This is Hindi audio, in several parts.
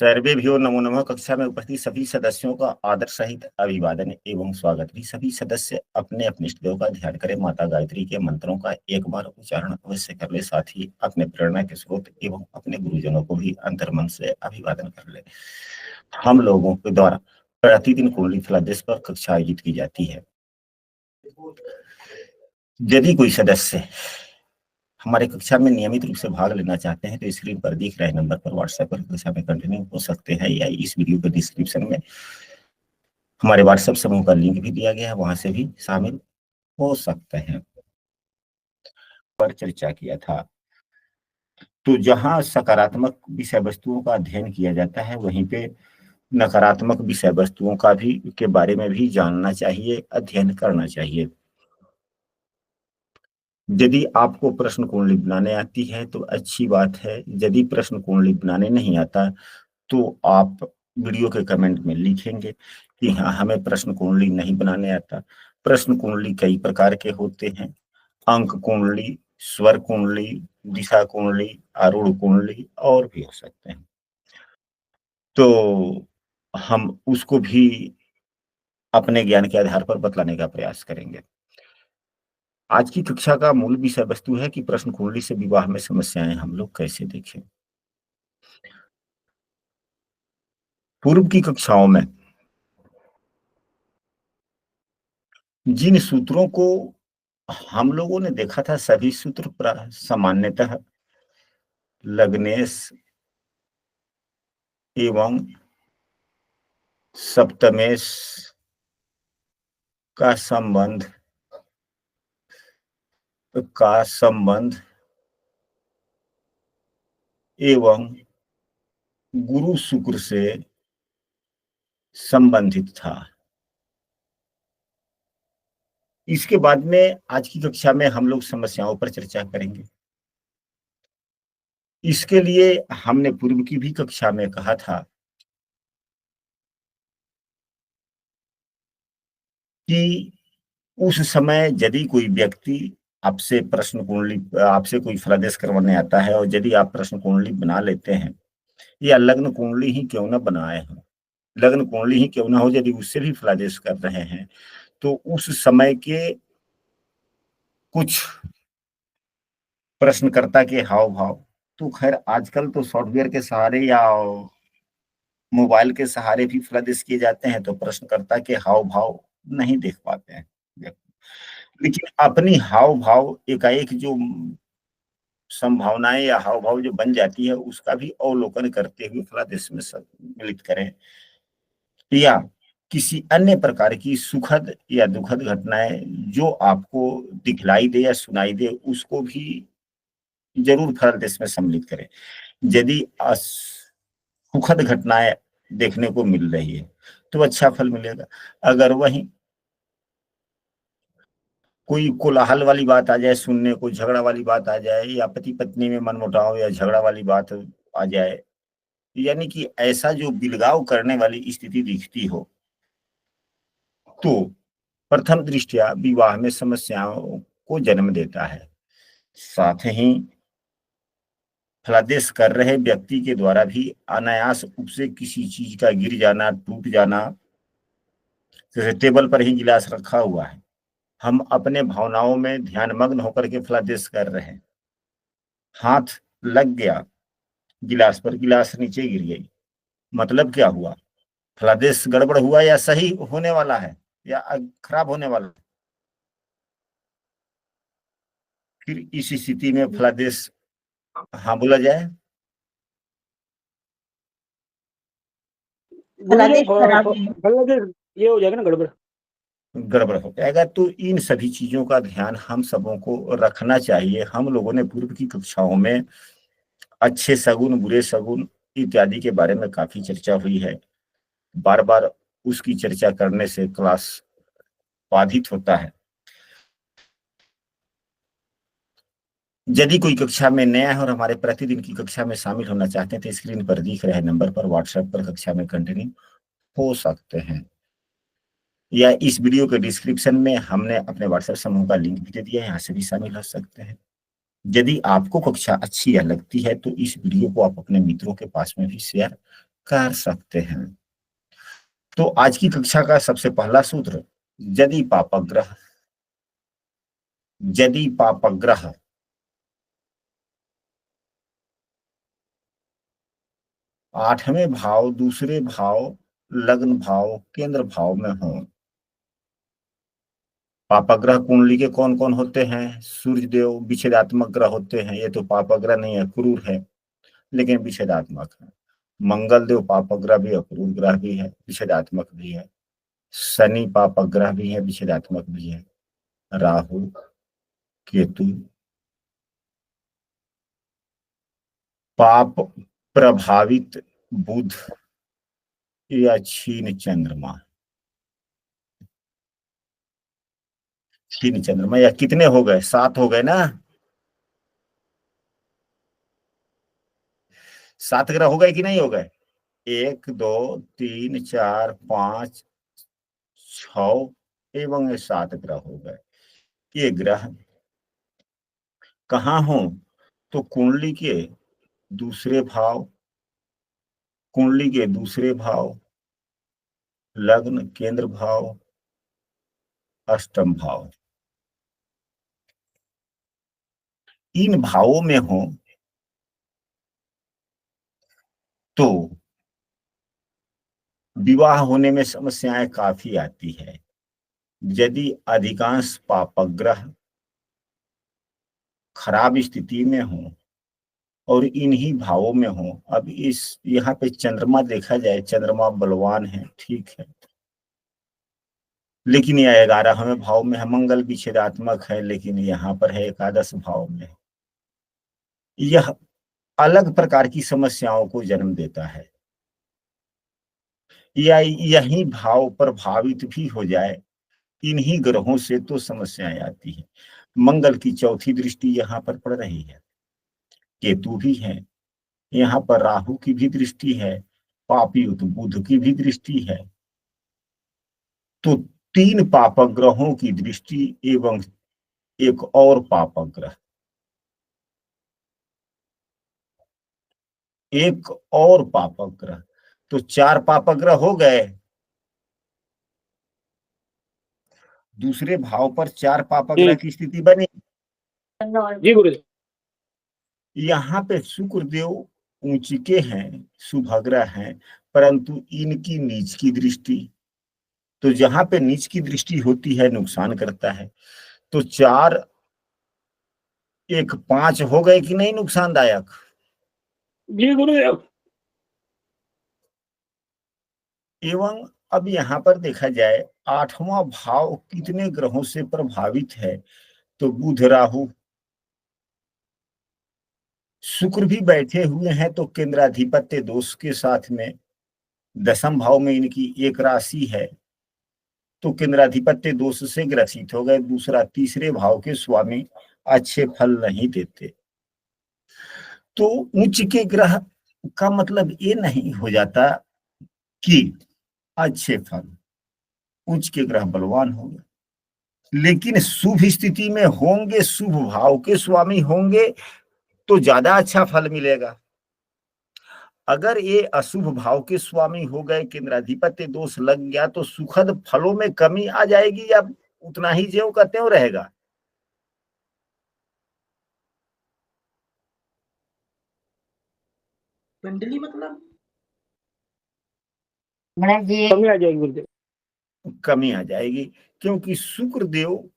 सर्वेभ्यो नमो नमः। कक्षा में उपस्थित सभी सदस्यों का आदर सहित अभिवादन एवं स्वागत भी। सभी सदस्य अपने अपने इष्ट देव का ध्यान करें। माता गायत्री के मंत्रों का एक बार उच्चारण अवश्य कर ले। साथ ही अपने प्रेरणा के स्रोत एवं अपने गुरुजनों को भी अंतर्मन से अभिवादन कर ले। हम लोगों के द्वारा प्रतिदिन कुंडली फलादेश पर कक्षा आयोजित की जाती है। यदि कोई सदस्य हमारे कक्षा में नियमित रूप से भाग लेना चाहते हैं तो स्क्रीन पर दिख रहे नंबर पर व्हाट्सएप पर कक्षा में कंटिन्यू हो सकते हैं, या इस वीडियो के डिस्क्रिप्शन में हमारे व्हाट्सएप समूह का लिंक भी दिया गया है, वहां से भी शामिल हो सकते हैं। पर चर्चा किया था, तो जहां सकारात्मक विषय वस्तुओं का अध्ययन किया जाता है वहीं पे नकारात्मक विषय वस्तुओं का भी के बारे में भी जानना चाहिए, अध्ययन करना चाहिए। यदि आपको प्रश्न कुंडली बनाने आती है तो अच्छी बात है। यदि प्रश्न कुंडली बनाने नहीं आता तो आप वीडियो के कमेंट में लिखेंगे कि हाँ, हमें प्रश्न कुंडली नहीं बनाने आता। प्रश्न कुंडली कई प्रकार के होते हैं: अंक कुंडली, स्वर कुंडली, दिशा कुंडली, आरूढ़ कुंडली और भी हो सकते हैं। तो हम उसको भी अपने ज्ञान के आधार पर बतलाने का प्रयास करेंगे। आज की कक्षा का मूल विषय वस्तु है कि प्रश्न कुंडली से विवाह में समस्याएं हम लोग कैसे देखें। पूर्व की कक्षाओं में जिन सूत्रों को हम लोगों ने देखा था, सभी सूत्र सामान्यतः लग्नेश एवं सप्तमेश का संबंध एवं गुरु शुक्र से संबंधित था। इसके बाद में आज की कक्षा में हम लोग समस्याओं पर चर्चा करेंगे। इसके लिए हमने पूर्व की भी कक्षा में कहा था कि उस समय यदि कोई व्यक्ति आपसे प्रश्न कुंडली, आपसे कोई फलादेश करवाने आता है और यदि आप प्रश्न कुंडली बना लेते हैं या लग्न कुंडली ही क्यों ना बनाए हो, लग्न कुंडली ही क्यों ना हो, यदि उससे भी फलादेश कर रहे हैं तो उस समय के कुछ प्रश्नकर्ता के हाव भाव, तो खैर आजकल तो सॉफ्टवेयर के सहारे या मोबाइल के सहारे भी फलादेश किए जाते हैं, तो प्रश्नकर्ता के हाव भाव नहीं देख पाते हैं। लेकिन अपनी हाव भाव एकाएक जो संभावनाएं या हाव भाव जो बन जाती है उसका भी अवलोकन करते हुए फलादेश में सम्मिलित करें, या किसी अन्य प्रकार की सुखद या दुखद घटनाएं जो आपको दिखलाई दे या सुनाई दे उसको भी जरूर फलादेश में सम्मिलित करें। यदि सुखद घटनाएं देखने को मिल रही है तो अच्छा फल मिलेगा। अगर वहीं कोई कोलाहल वाली बात आ जाए सुनने को, झगड़ा वाली बात आ जाए, या पति पत्नी में मनमुटाव या झगड़ा वाली बात आ जाए, यानी कि ऐसा जो बिलगाव करने वाली स्थिति दिखती हो, तो प्रथम दृष्टया विवाह में समस्याओं को जन्म देता है। साथ ही फलादेश कर रहे व्यक्ति के द्वारा भी अनायास रूप से किसी चीज का गिर जाना, टूट जाना, जैसे टेबल पर ही गिलास रखा हुआ है, हम अपने भावनाओं में ध्यानमग्न होकर के फलादेश कर रहे हैं, हाथ लग गया गिलास पर, गिलास नीचे गिर गई, मतलब क्या हुआ? फलादेश गड़बड़ हुआ या सही होने वाला है या खराब होने वाला है? फिर इस स्थिति में फलादेश हाँ बोला जाए, ये हो जाएगा ना, गड़बड़ हो जाएगा। तो इन सभी चीजों का ध्यान हम सबों को रखना चाहिए। हम लोगों ने पूर्व की कक्षाओं में अच्छे सगुन, बुरे सगुन इत्यादि के बारे में काफी चर्चा हुई है। बार बार उसकी चर्चा करने से क्लास बाधित होता है। यदि कोई कक्षा में नया है और हमारे प्रतिदिन की कक्षा में शामिल होना चाहते हैं तो स्क्रीन पर दिख रहे नंबर पर व्हाट्सएप पर कक्षा में कंटिन्यू हो सकते हैं, या इस वीडियो के डिस्क्रिप्शन में हमने अपने व्हाट्सएप समूह का लिंक भी दे दिया है, यहाँ से भी शामिल हो सकते हैं। यदि आपको कक्षा अच्छी या लगती है तो इस वीडियो को आप अपने मित्रों के पास में भी शेयर कर सकते हैं। तो आज की कक्षा का सबसे पहला सूत्र, यदि पापग्रह, यदि पापग्रह आठवें भाव, दूसरे भाव, लग्न भाव, केंद्र भाव में हो। पापग्रह कुंडली के कौन कौन होते हैं? सूर्य देव विच्छेदात्मक ग्रह होते हैं, ये तो पापग्रह नहीं है, क्रूर है, लेकिन विच्छेदात्मक है। मंगल देव पापग्रह भी है, क्रूर ग्रह भी है, विच्छेदात्मक भी है। शनि पापग्रह भी है, विच्छेदात्मक भी है। राहु, केतु, पाप प्रभावित बुध या क्षीण चंद्रमा। क्षीण चंद्रमा, या कितने हो गए? 7 हो गए ना? 7 ग्रह हो गए कि नहीं हो गए? 1 2 3 4 5 6 एवं ये 7 ग्रह हो गए। ये ग्रह कहाँ हो? तो कुंडली के दूसरे भाव, कुंडली के दूसरे भाव, लग्न, केंद्र भाव, अष्टम भाव, इन भावों में हो तो विवाह होने में समस्याएं काफी आती है। यदि अधिकांश पापग्रह खराब स्थिति में हो और इन्हीं भावों में हो, अब इस यहाँ पे चंद्रमा देखा जाए, चंद्रमा बलवान है, ठीक है, लेकिन यह 11वें भाव में है। मंगल विच्छेदात्मक है, लेकिन यहाँ पर है एकादश भाव में। यह अलग प्रकार की समस्याओं को जन्म देता है। या यही भाव प्रभावित भी हो जाए, इन्हीं ग्रहों से तो समस्याएं आती है। मंगल की चौथी दृष्टि यहाँ पर पड़ रही है, केतु भी है, यहाँ पर राहु की भी दृष्टि है, पापयुत बुध की भी दृष्टि है। तो 3 पापक ग्रहों की दृष्टि एवं एक और पापक ग्रह, एक और पापक ग्रह, तो 4 पापक ग्रह हो गए। दूसरे भाव पर 4 पापक ग्रह की स्थिति बनी। जी गुरु। यहाँ पे शुक्र देव ऊंचके हैं, शुभग्रह हैं, परंतु इनकी नीच की दृष्टि, तो जहां पे नीच की दृष्टि होती है नुकसान करता है। तो 4 1 5 हो गए कि नहीं नुकसानदायक? जी गुरुदेव। एवं अब यहाँ पर देखा जाए 8वां भाव कितने ग्रहों से प्रभावित है? तो बुध, राहु, शुक्र भी बैठे हुए हैं, तो केंद्राधिपत्य दोष के साथ में 10वें भाव में इनकी एक राशि है, तो केंद्राधिपत्य दोष से ग्रसित हो गए। दूसरा, तीसरे भाव के स्वामी अच्छे फल नहीं देते। तो उच्च के ग्रह का मतलब ये नहीं हो जाता कि अच्छे फल, उच्च के ग्रह बलवान होंगे, लेकिन शुभ स्थिति में होंगे, शुभ भाव के स्वामी होंगे तो ज्यादा अच्छा फल मिलेगा। अगर ये अशुभ भाव के स्वामी हो गए, केंद्राधिपत्य दोष लग गया, तो सुखद फलों में कमी आ जाएगी या उतना ही ज्यों का त्यों रहेगा? कुंडली मतलब कमी आ जाएगी गुरुदेव। कमी आ जाएगी, क्योंकि शुक्र देव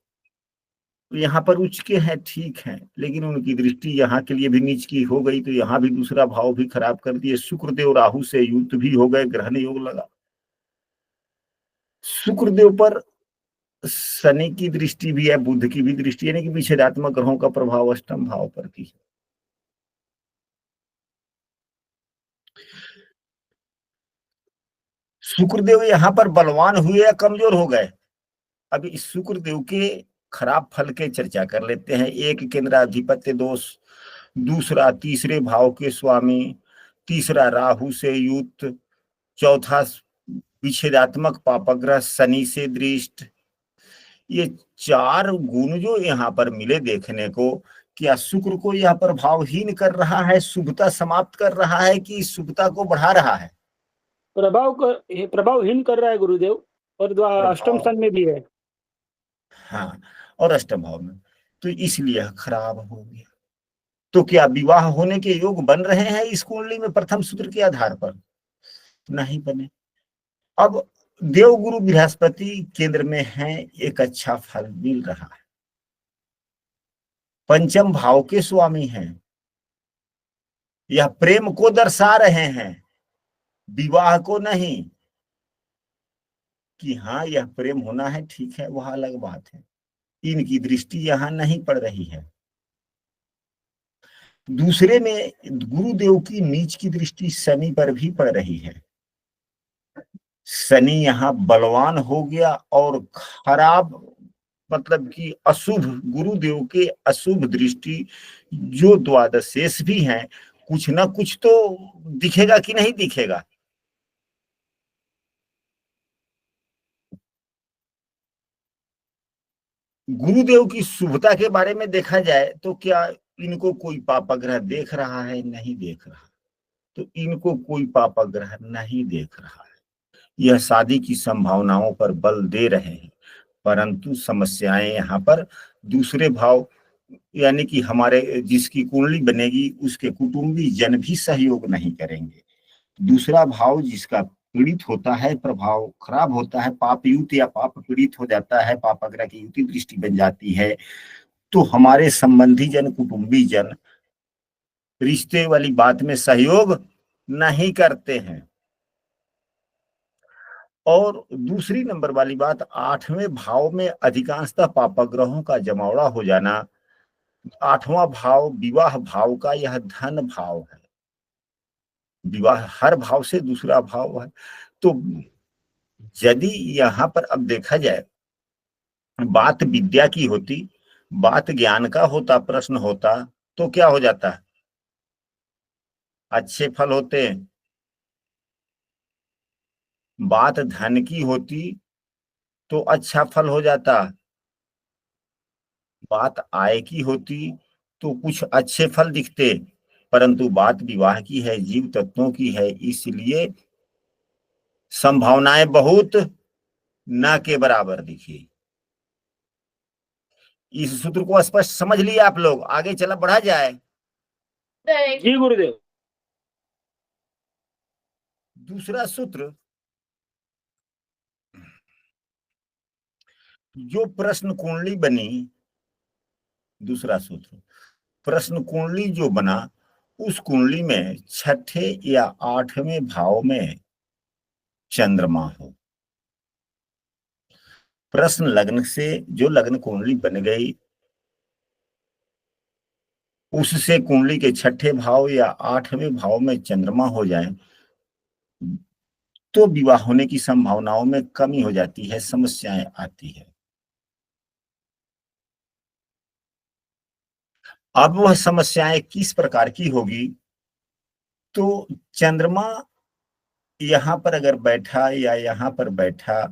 यहाँ पर उच्च के हैं, ठीक है, लेकिन उनकी दृष्टि यहाँ के लिए भी नीच की हो गई, तो यहाँ भी दूसरा भाव भी खराब कर दिए। शुक्रदेव राहु से युक्त भी हो गए, ग्रहण योग लगा। शुक्रदेव पर शनि की दृष्टि भी है, बुध की भी दृष्टि, यानी कि विच्छेदात्मक ग्रहों का प्रभाव अष्टम भाव पर भी है। शुक्रदेव यहाँ पर बलवान हुए या कमजोर हो गए? अब इस शुक्रदेव के खराब फल के चर्चा कर लेते हैं। एक, केंद्राधिपत्य दोष, दूसरा तीसरे भाव के स्वामी, तीसरा राहु से युक्त, चौथा विच्छेदात्मक पापग्रह शनि से दृष्ट। ये 4 गुण जो यहाँ पर मिले देखने को, क्या शुक्र को यह प्रभावहीन कर रहा है, शुभता समाप्त कर रहा है, कि शुभता को बढ़ा रहा है? प्रभावहीन कर रहा है गुरुदेव, और अष्टम स्थान में भी है। हाँ, और अष्टम भाव में, तो इसलिए खराब हो गया। तो क्या विवाह होने के योग बन रहे हैं इस कुंडली में प्रथम सूत्र के आधार पर? नहीं बने। अब देवगुरु बृहस्पति केंद्र में है, एक अच्छा फल मिल रहा है, पंचम भाव के स्वामी हैं, यह प्रेम को दर्शा रहे हैं, विवाह को नहीं। कि हाँ यह प्रेम होना है, ठीक है, वह अलग बात है, इनकी दृष्टि यहां नहीं पड़ रही है। दूसरे में गुरुदेव की नीच की दृष्टि शनि पर भी पड़ रही है। शनि यहाँ बलवान हो गया और खराब, मतलब कि अशुभ, गुरुदेव के अशुभ दृष्टि जो द्वादश शेष भी हैं, कुछ ना कुछ तो दिखेगा कि नहीं दिखेगा। गुरुदेव की शुभता के बारे में देखा जाए तो क्या इनको कोई पापग्रह देख रहा है? नहीं देख रहा। तो इनको कोई पापग्रह नहीं देख रहा है, यह शादी की संभावनाओं पर बल दे रहे हैं, परंतु समस्याएं यहाँ पर दूसरे भाव, यानी कि हमारे जिसकी कुंडली बनेगी उसके कुटुंबी जन भी सहयोग नहीं करेंगे। दूसरा भाव जिसका पीड़ित होता है, प्रभाव खराब होता है, पाप युक्त या पाप पीड़ित हो जाता है, पापग्रह की युति दृष्टि बन जाती है, तो हमारे संबंधी जन, कुटुंबी जन रिश्ते वाली बात में सहयोग नहीं करते हैं। और दूसरी नंबर वाली बात, आठवें भाव में अधिकांशतः पापग्रहों का जमावड़ा हो जाना। आठवां भाव विवाह भाव का, यह धन भाव है, विवाह हर भाव से दूसरा भाव है। तो यदि यहाँ पर अब देखा जाए, बात विद्या की होती, बात ज्ञान का होता, प्रश्न होता, तो क्या हो जाता है? अच्छे फल होते। बात धन की होती तो अच्छा फल हो जाता। बात आय की होती तो कुछ अच्छे फल दिखते, परंतु बात विवाह की है, जीव तत्वों की है, इसलिए संभावनाएं बहुत ना के बराबर दिखी। इस सूत्र को स्पष्ट समझ लिया आप लोग? आगे चला बढ़ा जाए। जी गुरुदेव। दूसरा सूत्र, जो प्रश्न कुंडली बनी, दूसरा सूत्र प्रश्न कुंडली जो बना, उस कुंडली में छठे या आठवें भाव में चंद्रमा हो। प्रश्न लग्न से जो लग्न कुंडली बन गई, उससे कुंडली के छठे भाव या आठवें भाव में चंद्रमा हो जाए तो विवाह होने की संभावनाओं में कमी हो जाती है, समस्याएं आती है। अब वह समस्याएं किस प्रकार की होगी? तो चंद्रमा यहां पर अगर बैठा या यहां पर बैठा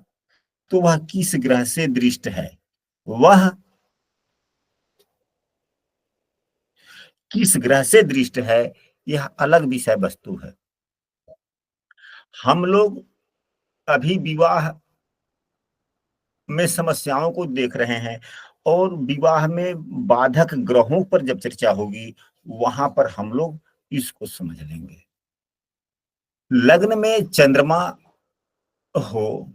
तो वह किस ग्रह से दृष्ट है, वह किस ग्रह से दृष्ट है, यह अलग विषय वस्तु है। हम लोग अभी विवाह में समस्याओं को देख रहे हैं, और विवाह में बाधक ग्रहों पर जब चर्चा होगी वहां पर हम लोग इसको समझ लेंगे। लग्न में चंद्रमा हो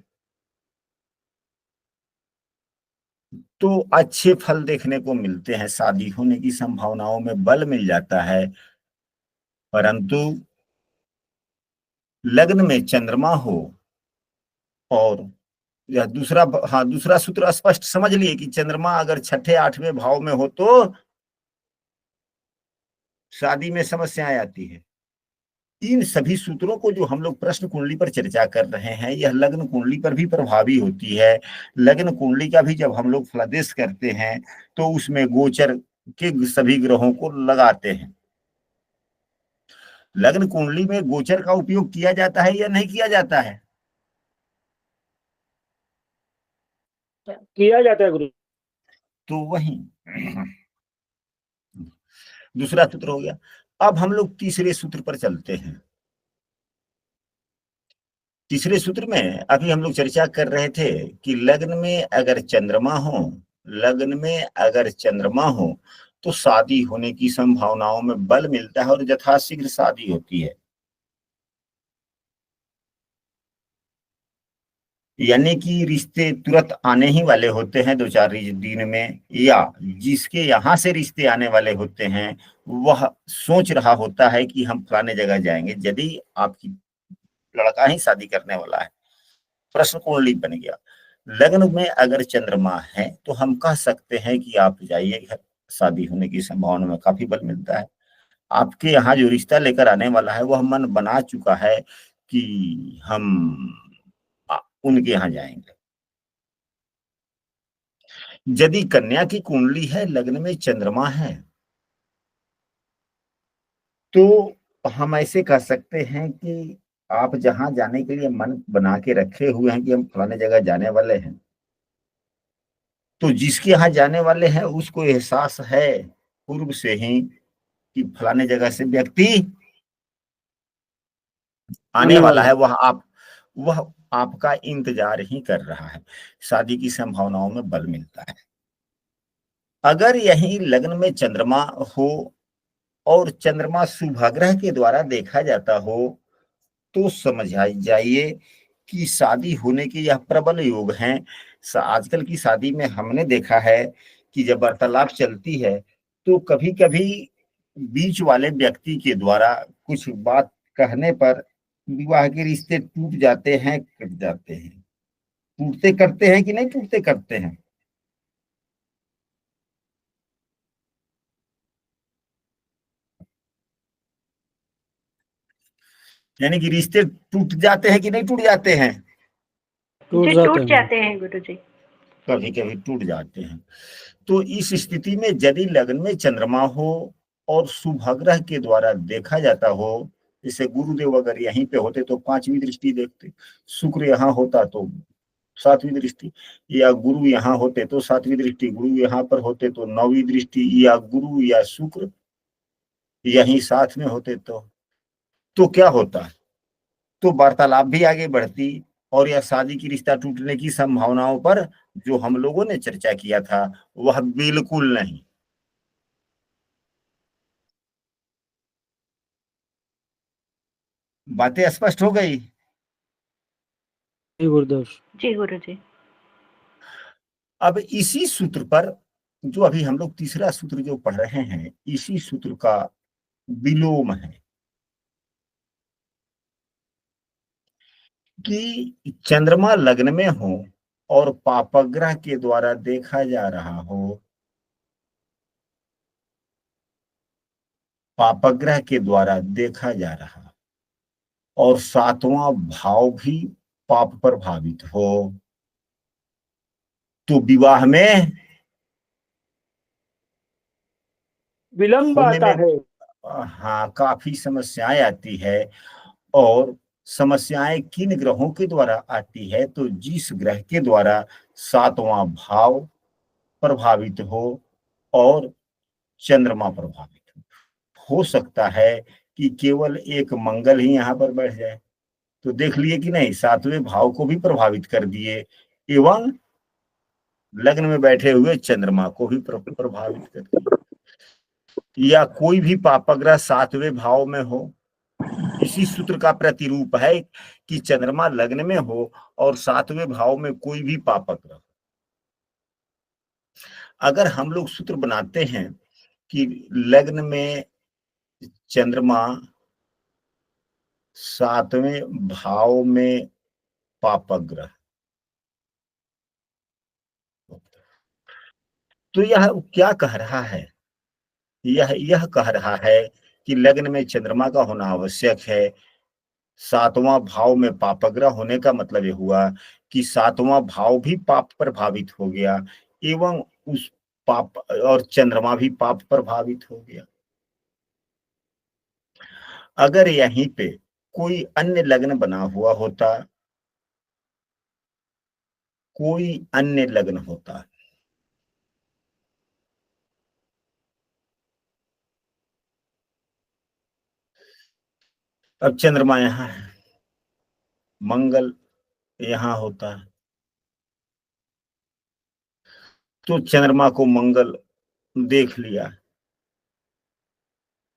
तो अच्छे फल देखने को मिलते हैं, शादी होने की संभावनाओं में बल मिल जाता है, परंतु लग्न में चंद्रमा हो और यह दूसरा, हाँ दूसरा सूत्र स्पष्ट समझ लिए कि चंद्रमा अगर छठे आठवें भाव में हो तो शादी में समस्याएं आती है। इन सभी सूत्रों को जो हम लोग प्रश्न कुंडली पर चर्चा कर रहे हैं, यह लग्न कुंडली पर भी प्रभावी होती है। लग्न कुंडली का भी जब हम लोग फलादेश करते हैं तो उसमें गोचर के सभी ग्रहों को लगाते हैं। लग्न कुंडली में गोचर का उपयोग किया जाता है या नहीं किया जाता है? किया जाता है गुरु। तो वही दूसरा सूत्र हो गया। अब हम लोग तीसरे सूत्र पर चलते हैं। तीसरे सूत्र में अभी हम लोग चर्चा कर रहे थे कि लग्न में अगर चंद्रमा हो, लग्न में अगर चंद्रमा हो तो शादी होने की संभावनाओं में बल मिलता है और यथाशीघ्र शादी होती है। यानी कि रिश्ते तुरंत आने ही वाले होते हैं 2-4 दिन में, या जिसके यहाँ से रिश्ते आने वाले होते हैं वह सोच रहा होता है कि हम फलाने जगह जाएंगे। यदि आपकी लड़का ही शादी करने वाला है, प्रश्न कुंडली बन गया, लग्न में अगर चंद्रमा है तो हम कह सकते हैं कि आप जाइए, शादी होने की संभावना में काफी बल मिलता है। आपके यहाँ जो रिश्ता लेकर आने वाला है वह मन बना चुका है कि हम उनके यहाँ जाएंगे। यदि कन्या की कुंडली है, लग्न में चंद्रमा है, तो हम ऐसे कह सकते हैं कि आप जहां जाने के लिए मन बना के रखे हुए हैं कि हम फलाने जगह जाने वाले हैं, तो जिसके यहाँ जाने वाले हैं उसको एहसास है पूर्व से ही कि फलाने जगह से व्यक्ति आने आने वाला वाला है, है। वह आपका इंतजार ही कर रहा है। शादी की संभावनाओं में बल मिलता है। अगर यही लग्न में चंद्रमा हो और चंद्रमा शुभग्रह के द्वारा देखा जाता हो तो समझ जाइए कि शादी होने के यह प्रबल योग हैं। आजकल की शादी में हमने देखा है कि जब वार्तालाप चलती है तो कभी कभी बीच वाले व्यक्ति के द्वारा कुछ बात कहने पर विवाह के रिश्ते टूट जाते हैं, कट जाते हैं। टूटते करते हैं कि नहीं टूटते करते हैं? यानी कि रिश्ते टूट जाते हैं कि नहीं टूट जाते हैं? टूट जी जाते टूट हैं। जाते हैं गुरुजी। कभी कभी टूट जाते हैं। तो इस स्थिति में यदि लग्न में चंद्रमा हो और शुभग्रह के द्वारा देखा जाता हो, जैसे गुरुदेव अगर यहीं पे होते तो 5वीं दृष्टि देखते, शुक्र यहाँ होता तो 7वीं दृष्टि, या गुरु यहाँ होते तो 7वीं दृष्टि, गुरु यहाँ पर होते तो 9वीं दृष्टि, या गुरु या शुक्र यहीं साथ में होते तो क्या होता? तो वार्तालाप भी आगे बढ़ती और यह शादी की रिश्ता टूटने की संभावनाओं पर जो हम लोगों ने चर्चा किया था वह बिल्कुल नहीं। बातें स्पष्ट हो गई? जी गुरुदेव। जी गुरुजी। अब इसी सूत्र पर जो अभी हम लोग तीसरा सूत्र जो पढ़ रहे हैं, इसी सूत्र का विलोम है कि चंद्रमा लग्न में हो और पापग्रह के द्वारा देखा जा रहा हो, पापग्रह के द्वारा देखा जा रहा और 7वां भाव भी पाप प्रभावित हो तो विवाह में विलंब होने आता में है। हाँ काफी समस्याएं आती है। और समस्याएं किन ग्रहों के द्वारा आती है? तो जिस ग्रह के द्वारा 7वां भाव प्रभावित हो और चंद्रमा प्रभावित हो सकता है कि केवल एक मंगल ही यहाँ पर बैठ जाए। तो देख लिए कि नहीं, 7वें भाव को भी प्रभावित कर दिए एवं लग्न में बैठे हुए चंद्रमा को भी प्रभावित कर दिए। या कोई भी पापग्रह 7वें भाव में हो, इसी सूत्र का प्रतिरूप है कि चंद्रमा लग्न में हो और 7वें भाव में कोई भी पापग्रह। अगर हम लोग सूत्र बनाते हैं कि लग्न में चंद्रमा 7वें भाव में पापग्रह, तो यह क्या कह रहा है? यह कह रहा है कि लग्न में चंद्रमा का होना आवश्यक है। 7वां भाव में पापग्रह होने का मतलब ये हुआ कि 7वां भाव भी पाप प्रभावित हो गया एवं उस पाप और चंद्रमा भी पाप प्रभावित हो गया। अगर यहीं पे कोई अन्य लग्न बना हुआ होता, कोई अन्य लग्न होता, अब चंद्रमा यहाँ है, मंगल यहाँ होता है, तो चंद्रमा को मंगल देख लिया।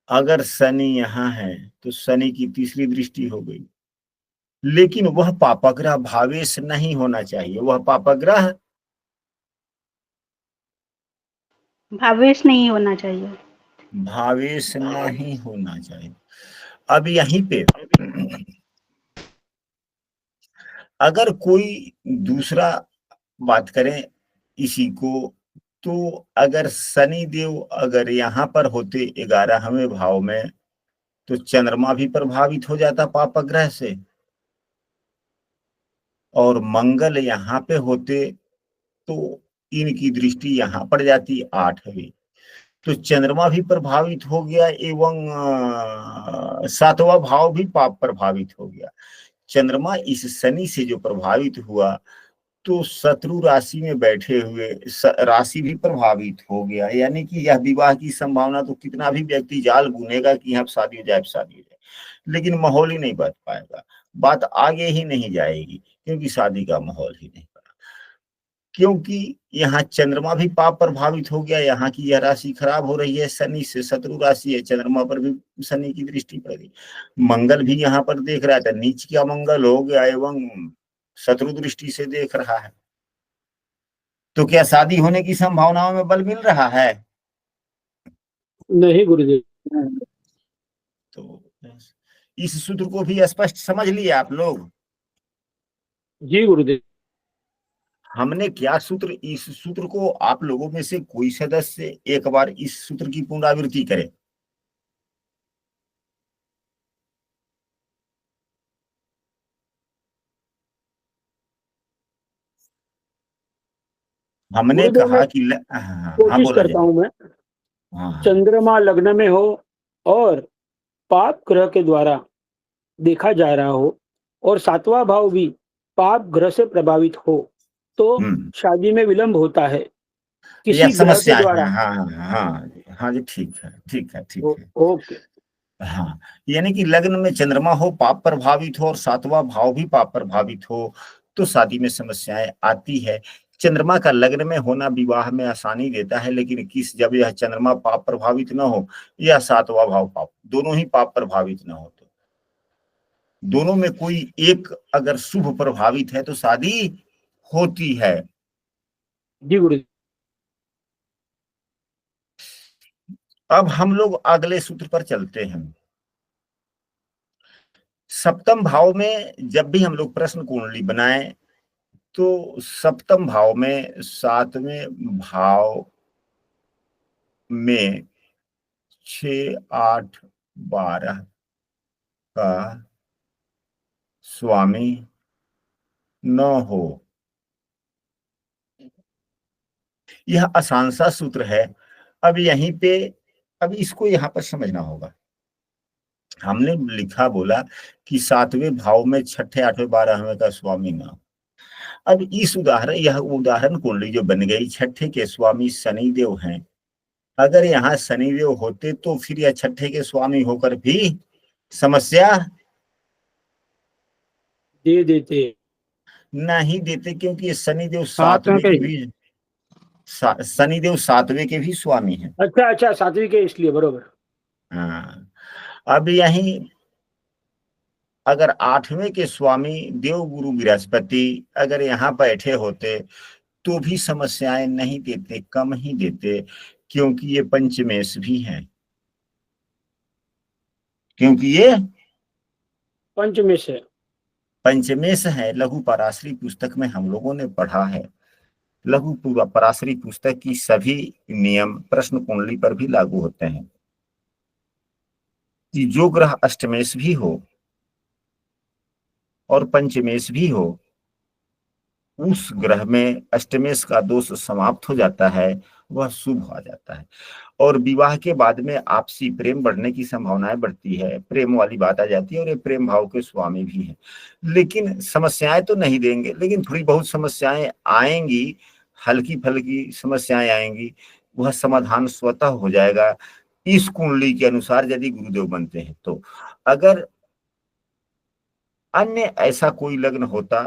अगर शनि यहाँ है तो शनि की तीसरी दृष्टि हो गई, लेकिन वह पापग्रह भावेश नहीं होना चाहिए। वह पापग्रह भावेश नहीं होना चाहिए। भावेश नहीं होना चाहिए। अब यहीं पे अगर कोई दूसरा बात करें इसी को, तो अगर शनि देव अगर यहाँ पर होते 11वें भाव में, तो चंद्रमा भी प्रभावित हो जाता पापग्रह से, और मंगल यहाँ पे होते तो इनकी दृष्टि यहाँ पड़ जाती 8वीं, तो चंद्रमा भी प्रभावित हो गया एवं 7वां भाव भी पाप प्रभावित हो गया। चंद्रमा इस शनि से जो प्रभावित हुआ, तो शत्रु राशि में बैठे हुए राशि भी प्रभावित हो गया। यानी कि यह विवाह की संभावना, तो कितना भी व्यक्ति जाल बुनेगा कि यहाँ शादी हो जाए, शादी हो जाए, लेकिन माहौल ही नहीं बन पाएगा, बात आगे ही नहीं जाएगी, क्योंकि शादी का माहौल ही नहीं बना। क्योंकि यहाँ चंद्रमा भी पाप प्रभावित हो गया, यहाँ की यह राशि खराब हो रही है शनि से, शत्रु राशि है, चंद्रमा पर भी शनि की दृष्टि पड़ गई। मंगल भी यहाँ पर देख रहा था, नीच का मंगल हो गया एवं शत्रु दृष्टि से देख रहा है, तो क्या शादी होने की संभावनाओं में बल मिल रहा है? नहीं गुरुदेव। तो इस सूत्र को भी स्पष्ट समझ लिए आप लोग? जी गुरुदेव। हमने क्या सूत्र, इस सूत्र को आप लोगों में से कोई सदस्य एक बार इस सूत्र की पुनरावृत्ति करे। हमने गुरुदेव कहा मैं कि हाँ कोशिश बोला करता जाए। हूँ मैं, हाँ चंद्रमा लग्न में हो और पाप ग्रह के द्वारा देखा जा रहा हो, और 7वां भाव भी पाप ग्रह से प्रभावित हो, तो शादी में विलंब होता है यह किसी ग्रह के समस्या है। द्वारा। हाँ हाँ हाँ जी, ठीक है, ठीक है, ठीक है। ओके। हाँ, यानी कि लग्न में चंद्रमा हो, पाप प्रभावित हो, और 7वां भाव भी पाप प्रभावित हो, तो शादी में समस्याएं आती है। चंद्रमा का लग्न में होना विवाह में आसानी देता है, लेकिन किस जब यह चंद्रमा पाप प्रभावित न हो या 7वां भाव पाप, दोनों ही पाप प्रभावित न हो, तो दोनों में कोई एक अगर शुभ प्रभावित है तो शादी होती है। जी गुरुदेव। अब हम लोग अगले सूत्र पर चलते हैं। सप्तम भाव में जब भी हम लोग प्रश्न कुंडली बनाएं, तो सप्तम भाव में 7वें भाव में 6, 8, 12 का स्वामी न हो, यह आसान सा सूत्र है। अब यहीं पे, अब इसको यहां पर समझना होगा। हमने लिखा बोला कि 7वें भाव में 6, 8, 12वें का स्वामी न हो। अब इस उदाहरण, यह उदाहरण कुंडली जो बन गई, 6ठे के स्वामी शनिदेव हैं, अगर यहाँ शनिदेव होते तो फिर यह 6ठे के स्वामी होकर भी समस्या दे देते नहीं देते, क्योंकि ये शनिदेव साथ में 7वें के भी, शनिदेव 7वें के भी स्वामी हैं। अच्छा अच्छा, 7वीं के, इसलिए बरोबर। हाँ, अब यही अगर 8वें के स्वामी देव गुरु बृहस्पति अगर यहाँ बैठे होते, तो भी समस्याएं नहीं देते, कम ही देते, क्योंकि ये पंचमेश भी हैं, क्योंकि ये पंचमेश है। पंचमेश है। लघु पराशरी पुस्तक में हम लोगों ने पढ़ा है, लघु पराशरी पुस्तक की सभी नियम प्रश्न कुंडली पर भी लागू होते हैं, कि जो ग्रह अष्टमेश भी हो और पंचमेश भी हो, उस ग्रह में अष्टमेश का दोष समाप्त हो जाता है, वह शुभ हो जाता है, और विवाह के बाद में आपसी प्रेम बढ़ने की संभावनाएं बढ़ती है, प्रेम वाली बात आ जाती है, और ये प्रेम भाव के स्वामी भी हैं। लेकिन समस्याएं तो नहीं देंगे, लेकिन थोड़ी बहुत समस्याएं आएंगी, हल्की फल्की समस्याएं आएंगी, वह समाधान स्वतः हो जाएगा इस कुंडली के अनुसार, यदि गुरुदेव बनते हैं तो। अगर अन्य ऐसा कोई लग्न होता,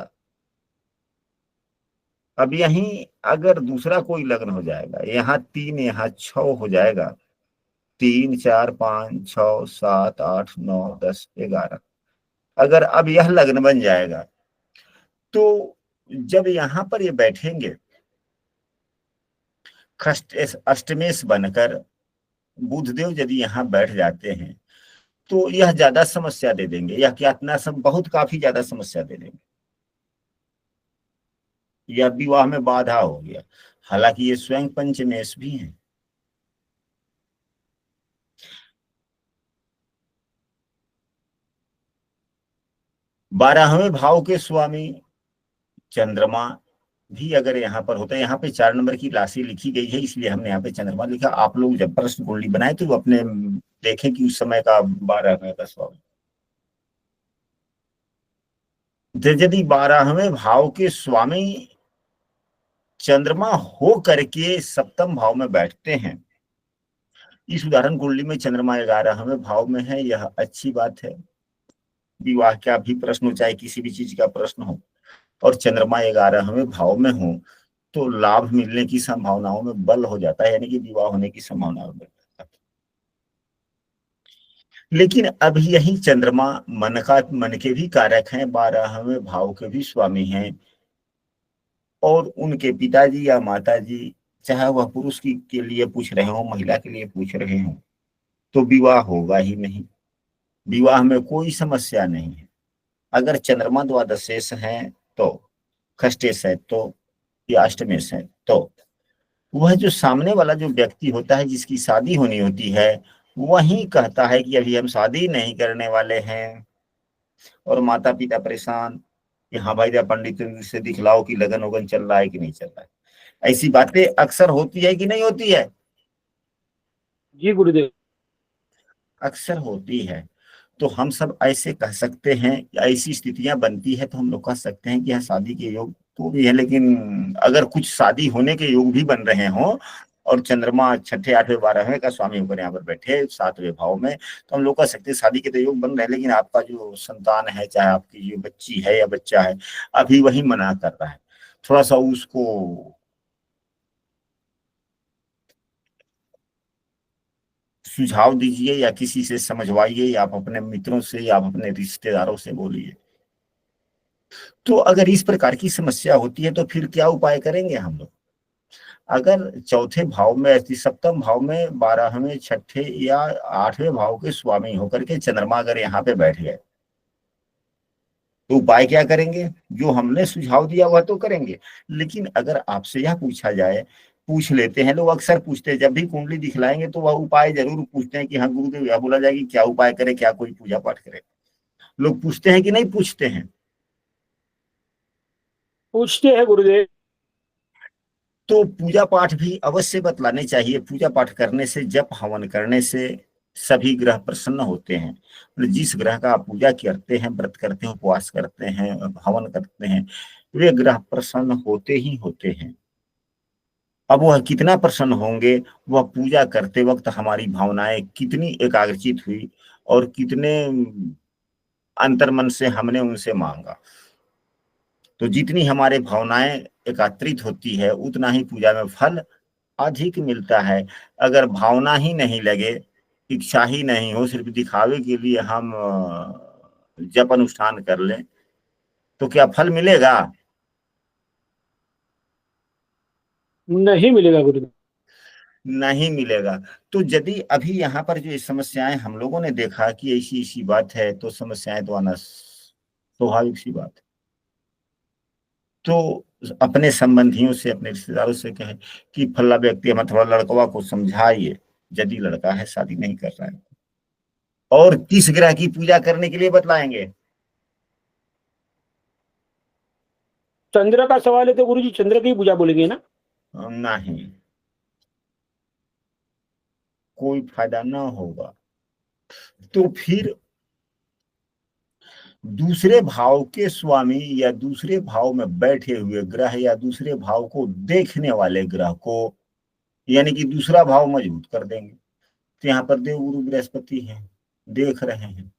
अब यहीं अगर दूसरा कोई लग्न हो जाएगा, यहाँ 3 यहाँ 6 हो जाएगा, 3 4 5 6 7 8 9 10 11, अगर अब यह लग्न बन जाएगा तो जब यहां पर ये बैठेंगे अष्टमेश बनकर, बुधदेव यदि यहाँ बैठ जाते हैं तो यह ज्यादा समस्या दे देंगे, यह क्या इतना सब बहुत काफी ज्यादा समस्या दे देंगे, यह विवाह में बाधा हो गया। हालांकि ये स्वयं पंचमेश भी हैं। बारहवें भाव के स्वामी चंद्रमा भी अगर यहाँ पर होता है, यहाँ पे 4 नंबर की राशि लिखी गई है इसलिए हमने यहाँ पे चंद्रमा लिखा। आप लोग जब प्रश्न कुंडली बनाए तो अपने देखें कि उस समय का 12वें का स्वामी, यदि 12वें भाव के स्वामी चंद्रमा हो करके सप्तम भाव में बैठते हैं, इस उदाहरण कुंडली में चंद्रमा 11वें भाव में है, यह अच्छी बात है। विवाह का भी प्रश्न हो, चाहे किसी भी चीज का प्रश्न हो, और चंद्रमा 11वें भाव में हो तो लाभ मिलने की संभावनाओं में बल हो जाता है, यानी कि विवाह होने की संभावना बढ़ जाता है। लेकिन अब यही चंद्रमा मन के भी कारक हैं, 12वें भाव के भी स्वामी हैं, और उनके पिताजी या माताजी, चाहे वह पुरुष की के लिए पूछ रहे हो महिला के लिए पूछ रहे हो, तो विवाह होगा ही नहीं, विवाह में कोई समस्या नहीं है। अगर चंद्रमा द्वादशेष है तो, खष्टेश है तो, या अष्टमेश है तो, वह जो सामने वाला जो व्यक्ति होता है जिसकी शादी होनी होती है, वही कहता है कि अभी हम शादी नहीं करने वाले हैं, और माता पिता परेशान कि हाँ भाई पंडित से दिखलाओ कि लगन वगन चल रहा है कि नहीं चल रहा है। ऐसी बातें अक्सर होती है कि नहीं होती है? जी गुरुदेव। अक्सर होती है। तो हम सब ऐसे कह सकते हैं, ऐसी स्थितियां बनती है तो हम लोग कह सकते हैं कि यह शादी के योग तो भी है, लेकिन अगर कुछ शादी होने के योग भी बन रहे हो और चंद्रमा 6ठे 8वें 12वें का स्वामी होकर यहाँ पर बैठे 7वें भाव में, तो हम लोग कह सकते हैं शादी के तो योग बन रहे हैं, लेकिन आपका जो संतान है, चाहे आपकी जो बच्ची है या बच्चा है, अभी वही मना कर रहा है। थोड़ा सा उसको सुझाव दीजिए, या किसी से समझवाइए, या आप अपने मित्रों से या आप अपने रिश्तेदारों से बोलिए। तो अगर इस प्रकार की समस्या होती है तो फिर क्या उपाय करेंगे हम लोग? अगर चौथे भाव में, सप्तम भाव में 12वें 6ठे या 8वें भाव के स्वामी होकर के चंद्रमा अगर यहाँ पे बैठ गए, तो उपाय क्या करेंगे? जो हमने सुझाव दिया वह तो करेंगे, लेकिन अगर आपसे यह पूछा जाए, पूछ लेते हैं लोग, अक्सर पूछते हैं, जब भी कुंडली दिखलाएंगे तो वह उपाय जरूर पूछते हैं कि हाँ गुरुदेव, यह बोला जाए कि क्या उपाय करे, क्या कोई पूजा पाठ करे। लोग पूछते हैं कि नहीं पूछते हैं? पूछते हैं गुरुदेव। तो पूजा पाठ भी अवश्य बतलाने चाहिए। पूजा पाठ करने से, जप हवन करने से सभी ग्रह प्रसन्न होते हैं। मतलब जिस ग्रह का आप पूजा करते हैं, व्रत करते हैं, उपवास करते हैं, हवन करते हैं, वे ग्रह प्रसन्न होते ही होते हैं। अब वह कितना प्रसन्न होंगे, वह पूजा करते वक्त हमारी भावनाएं कितनी एकाग्रचित हुई और कितने अंतर्मन से हमने उनसे मांगा। तो जितनी हमारे भावनाएं एकत्रित होती है उतना ही पूजा में फल अधिक मिलता है। अगर भावना ही नहीं लगे, इच्छा ही नहीं हो, सिर्फ दिखावे के लिए हम जप अनुष्ठान कर लें, तो क्या फल मिलेगा? नहीं मिलेगा गुरुदेव। नहीं मिलेगा। तो यदि अभी यहाँ पर जो समस्याएं हम लोगों ने देखा कि ऐसी ऐसी बात है, तो समस्याएं तो आना स्वाभाविक सी बात है। तो अपने संबंधियों से, अपने रिश्तेदारों से कहे कि फला व्यक्ति, हमें थोड़ा लड़कवा को समझाइए, यदि लड़का है शादी नहीं कर रहा है। और किस ग्रह की पूजा करने के लिए बतलाएंगे? चंद्र का सवाल है तो गुरुजी चंद्र की पूजा बोलेंगे ना? नहीं, कोई फायदा ना होगा। तो फिर दूसरे भाव के स्वामी या दूसरे भाव में बैठे हुए ग्रह या दूसरे भाव को देखने वाले ग्रह को, यानी कि दूसरा भाव मजबूत कर देंगे। तो यहाँ पर देव गुरु बृहस्पति है, देख रहे हैं,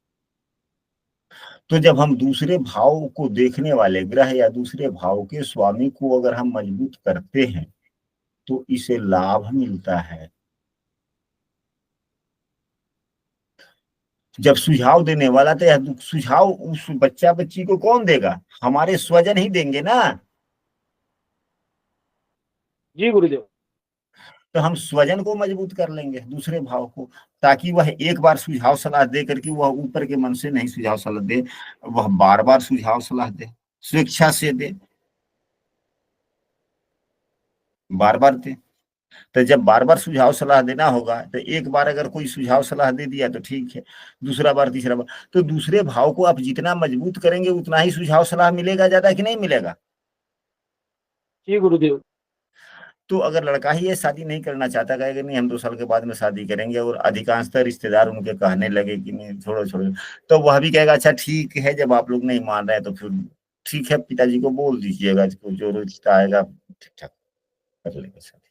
तो जब हम दूसरे भाव को देखने वाले ग्रह या दूसरे भाव के स्वामी को अगर हम मजबूत करते हैं तो इसे लाभ मिलता है। जब सुझाव देने वाला तो यह सुझाव उस बच्चा बच्ची को कौन देगा? हमारे स्वजन ही देंगे ना। जी गुरुदेव। तो हम स्वजन को मजबूत कर लेंगे, दूसरे भाव को, ताकि वह एक बार सुझाव सलाह दे करके वह ऊपर के मन से नहीं सुझाव सलाह दे, वह बार बार सुझाव सलाह दे, स्वेच्छा से दे, बार बार दे। तो जब बार बार सुझाव सलाह देना होगा तो एक बार अगर कोई सुझाव सलाह दे दिया तो ठीक है, दूसरा बार, तीसरा बार, तो दूसरे भाव को आप जितना मजबूत करेंगे उतना ही सुझाव सलाह मिलेगा ज्यादा, कि नहीं मिलेगा? जी गुरुदेव। तो अगर लड़का ही ये शादी नहीं करना चाहता, कहेगा नहीं हम 2 साल के बाद में शादी करेंगे, और अधिकांशतः रिश्तेदार उनके कहने लगे कि नहीं छोड़ो छोड़ो, तो वह भी कहेगा अच्छा ठीक है, जब आप लोग नहीं मान रहे हैं तो फिर ठीक है, पिताजी को बोल दीजिएगा, जो रिश्ता आएगा ठीक ठाक कर लेंगे शादी।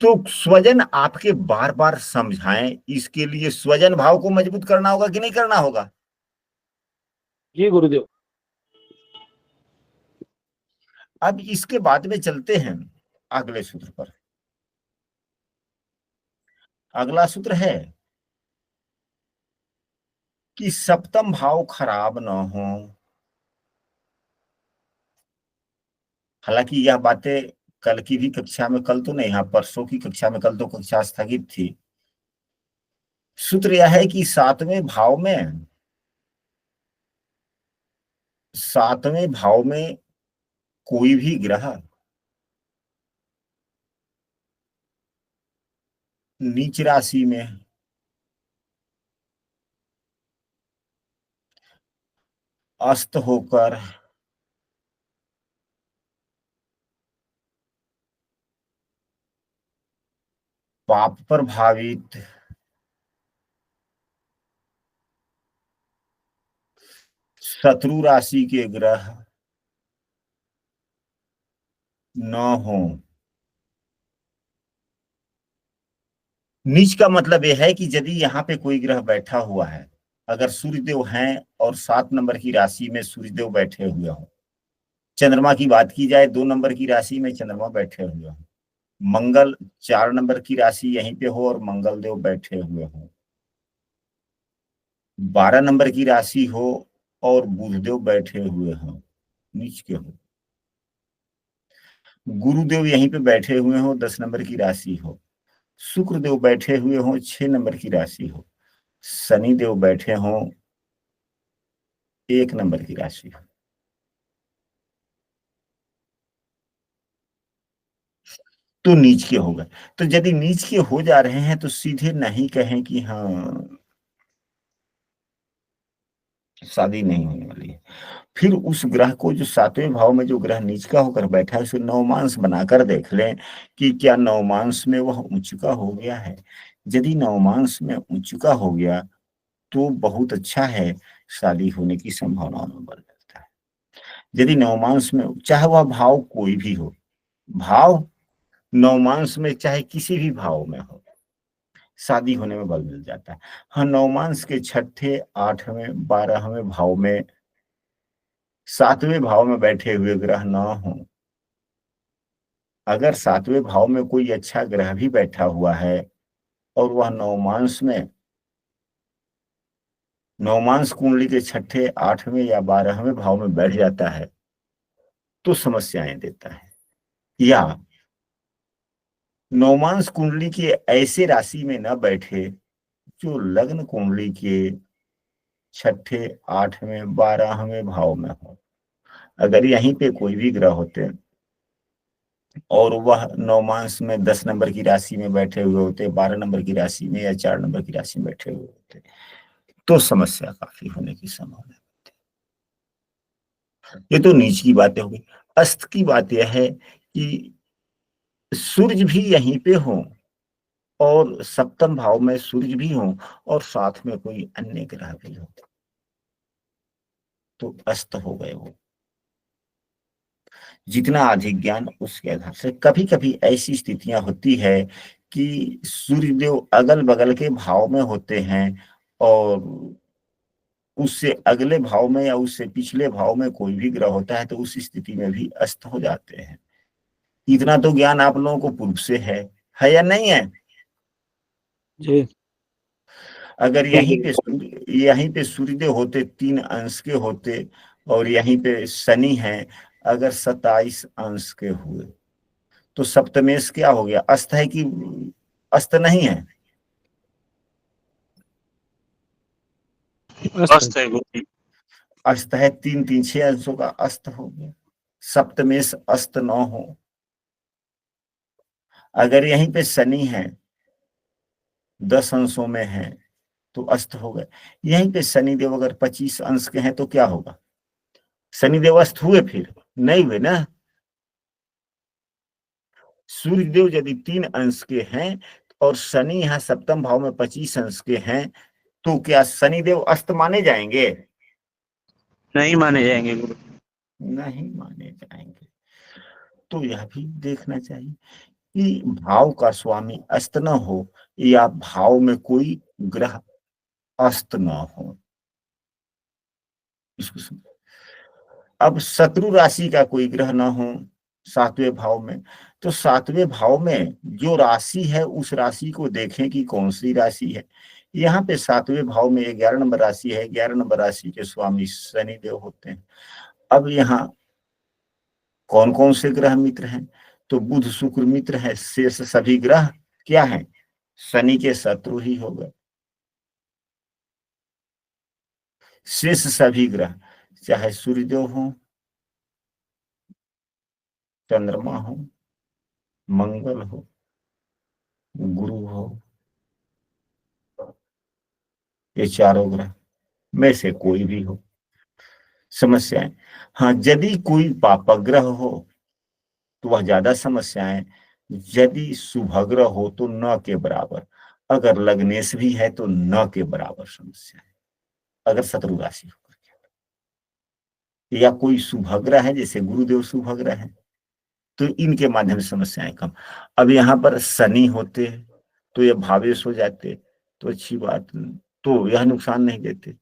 तो स्वजन आपके बार बार समझाएं, इसके लिए स्वजन भाव को मजबूत करना होगा कि नहीं करना होगा? जी गुरुदेव। अब इसके बाद में चलते हैं अगले सूत्र पर। अगला सूत्र है कि सप्तम भाव खराब ना हो। हालांकि यह बातें कल की भी कक्षा में, कल तो नहीं, हाँ परसों की कक्षा में, कल तो कक्षा स्थगित थी। सूत्र यह है कि सातवें भाव में कोई भी ग्रह नीच राशि में अस्त होकर पाप प्रभावित शत्रु राशि के ग्रह न हो। नीच का मतलब यह है कि यदि यहाँ पे कोई ग्रह बैठा हुआ है, अगर सूर्यदेव हैं और 7 नंबर की राशि में सूर्यदेव बैठे हुए हो, चंद्रमा की बात की जाए 2 नंबर की राशि में चंद्रमा बैठे हुए हो, मंगल 4 नंबर की राशि यहीं पे हो और मंगल देव बैठे हुए हो, 12 नंबर की राशि हो और बुधदेव बैठे हुए हो, नीच के हो, गुरुदेव यहीं पे बैठे हुए हो, 10 नंबर की राशि हो, शुक्रदेव बैठे हुए हो, 6 नंबर की राशि हो, शनिदेव बैठे हो, 1 नंबर की राशि हो, तो नीच के हो गए। तो यदि नीच के हो जा रहे हैं तो सीधे नहीं कहें कि हाँ शादी नहीं होने वाली है। फिर उस ग्रह को, जो 7वें भाव में जो ग्रह नीच का होकर बैठा है, उसे नवमांश बनाकर देख लें कि क्या नवमांश में वह उच्च का हो गया है। यदि नवमांश में उच्च का हो गया तो बहुत अच्छा है, शादी होने की संभावना में बढ़ जाता है। यदि नवमांश में, चाहे वह भाव कोई भी हो, भाव नवमांश में चाहे किसी भी भाव में हो, शादी होने में बल मिल जाता है। हाँ, नवमांश के 6ठे, 8वें, 12वें भाव में, 7वें भाव में बैठे हुए ग्रह ना हो। अगर 7वें भाव में कोई अच्छा ग्रह भी बैठा हुआ है और वह नवमांश कुंडली के 6ठे, 8वें या 12वें भाव में बैठ जाता है तो समस्याएं देता है। या नवमांश कुंडली के ऐसे राशि में न बैठे जो लग्न कुंडली के 6ठे, 8वें, 12वें भाव में हो। अगर यहीं पे कोई भी ग्रह होते और वह नवमांश में 10 नंबर की राशि में बैठे हुए होते, 12 नंबर की राशि में या 4 नंबर की राशि में बैठे हुए होते, तो समस्या काफी होने की संभावना है। ये तो नीच की बातें हो गई। अस्त की बात यह है कि सूर्य भी यहीं पे हो और सप्तम भाव में सूर्य भी हो और साथ में कोई अन्य ग्रह भी हो, तो अस्त हो गए वो। जितना अधिक ज्ञान उसके आधार से, कभी कभी ऐसी स्थितियां होती है कि सूर्यदेव अगल बगल के भाव में होते हैं और उससे अगले भाव में या उससे पिछले भाव में कोई भी ग्रह होता है तो उस स्थिति में भी अस्त हो जाते हैं। इतना तो ज्ञान आप लोगों को पूर्व से है या नहीं है? जी अगर यहीं पे सूर्यदेव होते 3 अंश के होते और यहीं पे शनि है अगर 27 अंश के हुए तो सप्तमेश क्या हो गया? अस्त है कि अस्त नहीं है? अस्त है। अस्त है, 3 3 6 अंशों का अस्त हो गया। सप्तमेश अस्त न हो। अगर यहीं पे शनि है 10 अंशों में है तो अस्त हो गए। यहीं पे शनिदेव अगर 25 अंश के हैं तो क्या होगा? शनिदेव अस्त हुए? फिर नहीं हुए ना। सूर्यदेव यदि 3 अंश के हैं और शनि यहाँ सप्तम भाव में 25 अंश के हैं तो क्या शनिदेव अस्त माने जाएंगे? नहीं माने जाएंगे गुरु। नहीं माने जाएंगे। तो यह भी देखना चाहिए कि भाव का स्वामी अस्त न हो या भाव में कोई ग्रह अस्त न हो। इसको समझ। अब शत्रु राशि का कोई ग्रह न हो 7वें भाव में, तो 7वें भाव में जो राशि है उस राशि को देखें कि कौन सी राशि है। यहाँ पे 7वें भाव में 11 नंबर राशि है, 11 नंबर राशि के स्वामी शनिदेव होते हैं। अब यहाँ कौन कौन से ग्रह मित्र हैं? तो बुध शुक्र मित्र है, शेष सभी ग्रह क्या है? शनि के शत्रु ही हो गए। शेष सभी ग्रह चाहे सूर्यदेव हो, चंद्रमा हो, मंगल हो, गुरु हो, ये चारों ग्रह में से कोई भी हो, समस्याएं। हाँ, यदि कोई पापग्रह हो तो वह ज्यादा समस्याएं, यदि शुभग्रह हो तो न के बराबर, अगर लग्नेश भी है तो न के बराबर समस्याएं, अगर शत्रु राशि हो या कोई शुभग्रह है जैसे गुरुदेव शुभग्रह है तो इनके माध्यम से समस्याएं कम। अब यहाँ पर शनि होते तो ये भावेश हो जाते तो अच्छी बात, तो यह नुकसान नहीं देते।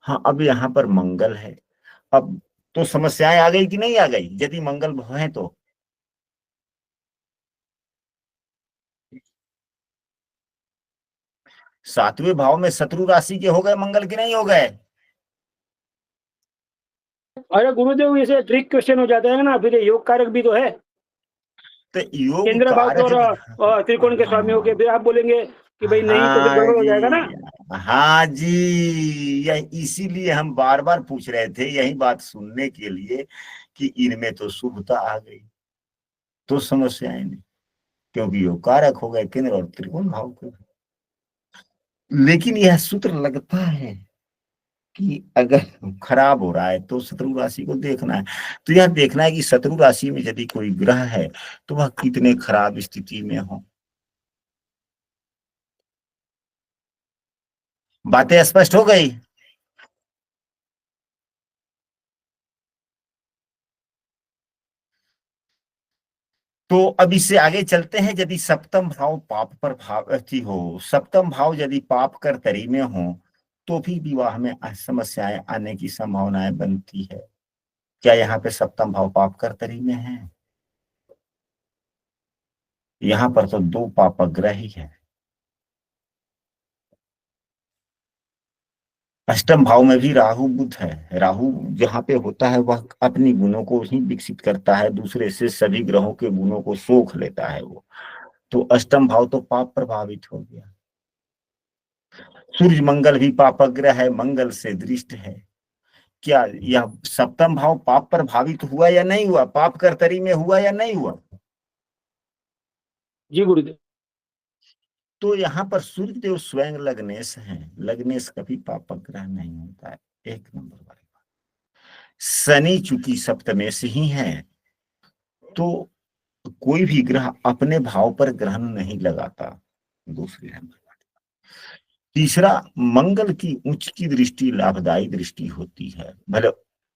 हाँ, अब यहाँ पर मंगल है, अब तो समस्याएं आ गई कि नहीं आ गई यदि मंगल है तो? सातवें भाव में शत्रु राशि के हो गए मंगल के नहीं हो गए? अरे गुरुदेव ऐसे ट्रिक क्वेश्चन हो जाता है ना, फिर ये योग कारक भी तो है। तो योग केंद्र भाव कारक, और त्रिकोण के स्वामी हो गए, फिर आप बोलेंगे कि भाई नहीं तो फिर हाँ गड़बड़ हो जाएगा ना। जी, हाँ जी, यह इसीलिए हम बार बार पूछ रहे थे यही बात सुनने के लिए कि इनमें तो शुभता आ गई तो समस्याएं नहीं, क्योंकि योग कारक हो गए केंद्र और त्रिकोण भाव के। लेकिन यह सूत्र लगता है कि अगर खराब हो रहा है तो शत्रु राशि को देखना है। तो यह देखना है कि शत्रु राशि में यदि कोई ग्रह है तो वह कितने खराब स्थिति में हो। बातें स्पष्ट हो गई? तो अब इससे आगे चलते हैं। यदि सप्तम भाव पाप पर भावती हो, सप्तम भाव यदि पाप कर तरी में हो तो भी विवाह में समस्याएं आने की संभावनाएं बनती है। क्या यहाँ पे सप्तम भाव पाप कर तरी में है? यहाँ पर तो 2 पापग्रह ही है। अष्टम भाव में भी राहु बुध है। राहु जहाँ पे होता है वह अपनी गुणों को ही विकसित करता है, दूसरे से सभी ग्रहों के गुणों को सोख लेता है वो। तो अष्टम भाव तो पाप प्रभावित हो गया। सूर्य मंगल भी पापग्रह है, मंगल से दृष्ट है। क्या यह सप्तम भाव पाप प्रभावित हुआ या नहीं हुआ? पाप कर्तरी में हुआ या नहीं हुआ? जी गुरुदेव। तो यहाँ पर सूर्यदेव स्वयं लग्नेश हैं। लग्नेश कभी पापग्रह नहीं होता है, 1 नंबर वाली बात। शनि चूंकि सप्तमेश ही है तो कोई भी ग्रह अपने भाव पर ग्रहण नहीं लगाता, दूसरी नंबर। तीसरा, मंगल की उच्च की दृष्टि लाभदायी दृष्टि होती है, भले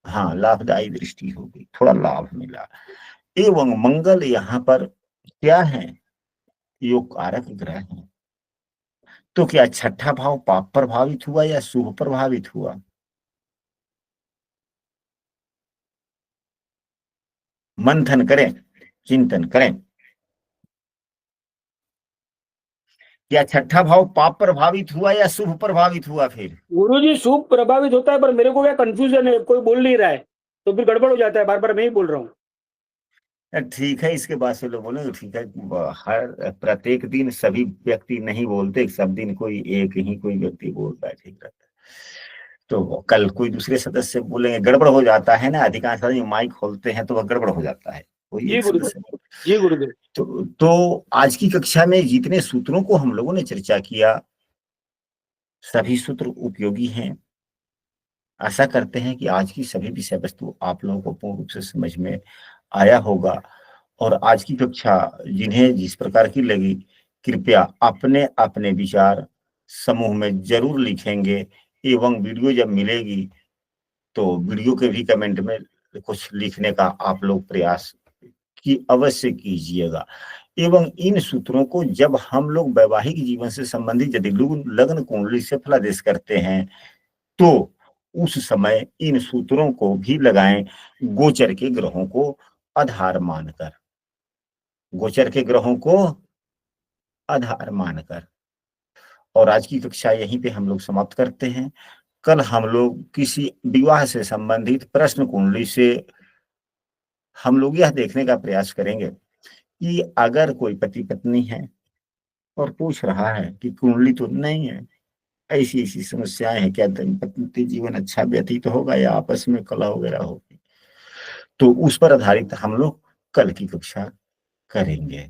हाँ लाभदायी दृष्टि हो गई, थोड़ा लाभ मिला। एवं मंगल यहाँ पर क्या है? योग कारक ग्रह है। तो क्या छठा भाव पाप प्रभावित हुआ या शुभ प्रभावित हुआ? मंथन करें, चिंतन करें। क्या छठा भाव पाप प्रभावित हुआ या शुभ प्रभावित हुआ? फिर गुरुजी शुभ प्रभावित होता है, पर मेरे को क्या कंफ्यूजन है, कोई बोल नहीं रहा है तो फिर गड़बड़ हो जाता है, बार बार मैं ही बोल रहा हूँ। ठीक है, इसके बाद से लोग बोलेंगे ठीक है, हर प्रत्येक दिन सभी व्यक्ति नहीं बोलते, सब दिन कोई एक ही कोई व्यक्ति बोलता है, ठीक रहता है। तो कल कोई दूसरे सदस्य बोलेंगे, गड़बड़ हो जाता है ना, अधिकांश आदमी माइक खोलते हैं तो वह गड़बड़ हो जाता है, कोई जी एक गुरुदेव, सदस्य। जी गुरुदेव। तो आज की कक्षा में जितने सूत्रों को हम लोगों ने चर्चा किया, सभी सूत्र उपयोगी हैं। आशा करते हैं कि आज की सभी विषय वस्तु आप लोगों को पूर्ण रूप से समझ में आया होगा। और आज की कक्षा जिन्हें जिस प्रकार की लगी, कृपया अपने अपने विचार समूह में जरूर लिखेंगे, एवं वीडियो जब मिलेगी तो वीडियो के भी कमेंट में कुछ लिखने का आप लोग प्रयास की अवश्य कीजिएगा। एवं इन सूत्रों को जब हम लोग वैवाहिक जीवन से संबंधित यदि लग्न कुंडली से फलादेश करते हैं तो उस समय इन सूत्रों को भी लगाएं गोचर के ग्रहों को आधार मानकर, गोचर के ग्रहों को आधार मानकर। और आज की कक्षा यहीं पे हम लोग समाप्त करते हैं। कल हम लोग किसी विवाह से संबंधित प्रश्न कुंडली से हम लोग यह देखने का प्रयास करेंगे कि अगर कोई पति पत्नी है और पूछ रहा है कि कुंडली तो नहीं है, ऐसी ऐसी समस्याएं हैं, क्या दाम्पत्य जीवन अच्छा व्यतीत होगा या आपस में कलह वगैरह होगी, तो उस पर आधारित हम लोग कल की कक्षा करेंगे।